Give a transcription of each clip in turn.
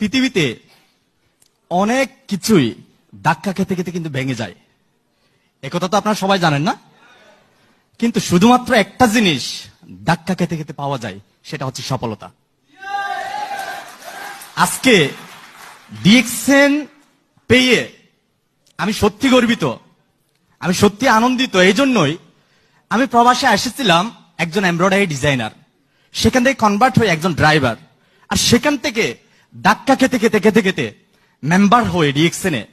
পৃথিবীতে অনেক কিছুই ধাক্কা খেতে খেতে কিন্তু ভেঙে যায়, একথা তো আপনারা সবাই জানেন না? কিন্তু শুধুমাত্র একটা জিনিস ধাক্কা খেতে খেতে পাওয়া যায়, সেটা হচ্ছে সফলতা। আজকে ডিএক্সএন পেয়ে আমি সত্যি গর্বিত, আমি সত্যি আনন্দিত। এই জন্যই আমি প্রবাসে এসেছিলাম একজন এমব্রয়ডারি ডিজাইনার, সেখান থেকে কনভার্ট হয়ে একজন ড্রাইভার, আর সেখান থেকে ধাক্কা খেতে খেতে খেতে খেতে মেম্বার হয়ে ডিএক্সএনে,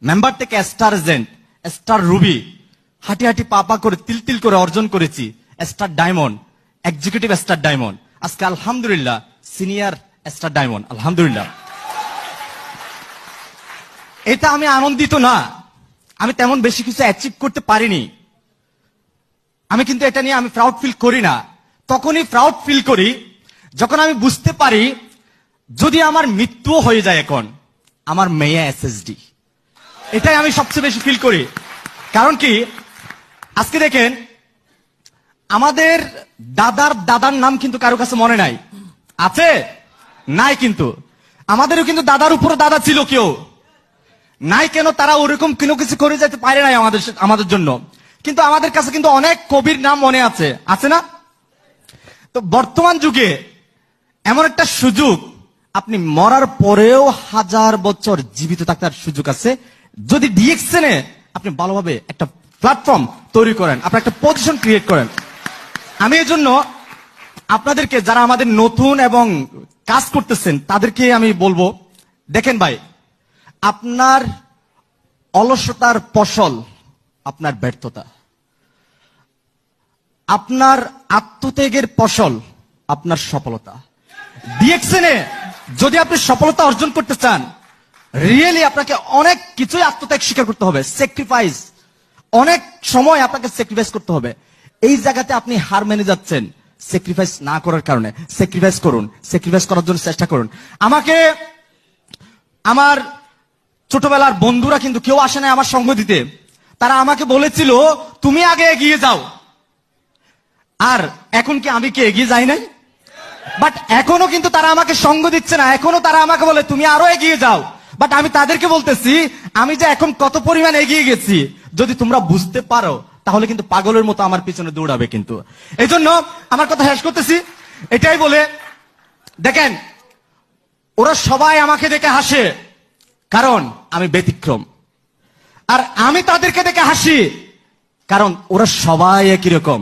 মেম্বার থেকে স্টার এজেন্ট, স্টার রুবি, হাঁটি হাঁটি পাপা করে তিল তিল করে অর্জন করেছি star diamond, executive star diamond, আজকে আলহামদুলিল্লাহ সিনিয়র স্টার ডায়মন্ড। আলহামদুলিল্লাহ, এটা আমি আনন্দিত না, আমি তেমন বেশি কিছু অ্যাচিভ করতে পারিনি, আমি কিন্তু এটা নিয়ে আমি প্রাউড ফিল করি না। তখনই প্রাউড ফিল করি যখন আমি বুঝতে পারি যদি আমার মৃত্যুও হয়ে যায় এখন, আমার মেয়ে এসএসডি, এটাই আমি সবচেয়ে বেশি ফিল করি। কারণ কি, আজকে দেখেন আমাদের দাদার দাদার নাম কিন্তু কারো কাছে মনে নাই, আছে নাই? কিন্তু আমাদেরও কিন্তু দাদার উপরে দাদা ছিল, কেউ নাই কেন, তারা ওরকম কোনো কিছু করে যেতে পারে নাই আমাদের জন্য, কিন্তু আমাদের কাছে কিন্তু অনেক কবির নাম মনে আছে, আছে না? তো বর্তমান যুগে এমন একটা সুযোগ, আপনি মরার পরেও 1000 বছর জীবিত থাকার সুযোগ আছে যদি ডিএক্সএনে আপনি ভালোভাবে একটা প্ল্যাটফর্ম তৈরি করেন, আপনি একটা পজিশন ক্রিয়েট করেন। আমি এই জন্য আপনাদেরকে, যারা আমাদের নতুন এবং কাজ করতেছেন, তাদেরকে আমি বলবো, দেখেন ভাই, আপনার অলসতার ফসল আপনার ব্যর্থতা, আপনার আত্মত্যাগের ফসল আপনার সফলতা। ডিএক্সএনে যদি আপনি সফলতা অর্জন করতে চান, রিয়েলি আপনাকে অনেক কিছুই আত্মত্যাগ স্বীকার করতে হবে, স্যাক্রিফাইস, অনেক সময় আপনাকে স্যাক্রিফাইস করতে হবে। এই জায়গাতে আপনি হার মেনে যাচ্ছেন স্যাক্রিফাইস না করার কারণে। স্যাক্রিফাইস করুন, স্যাক্রিফাইস করার জন্য চেষ্টা করুন। আমাকে আমার ছোটবেলার বন্ধুরা কিন্তু কেউ আসে না আমার সঙ্গ দিতে, তারা আমাকে বলেছিল তুমি আগে এগিয়ে যাও। আর এখন কি আমি কি এগিয়ে যাই নাই? বাট এখনো কিন্তু তারা আমাকে সঙ্গ দিচ্ছে না, এখনো তারা আমাকে বলে তুমি আরো এগিয়ে যাও। বাট আমি তাদেরকে বলতেছি আমি যে এখন কত পরিমাণ এগিয়ে গেছি, যদি তোমরা বুঝতে পারো তাহলে কিন্তু পাগলের মতো আমার পিছনে দৌড়াবে। কিন্তু এই জন্য আমার কথা শেষ করতেছি এটাই বলে, দেখেন ওরা সবাই আমাকে দেখে হাসে কারণ আমি ব্যতিক্রম, আর আমি তাদেরকে দেখে হাসি কারণ ওরা সবাই একই রকম।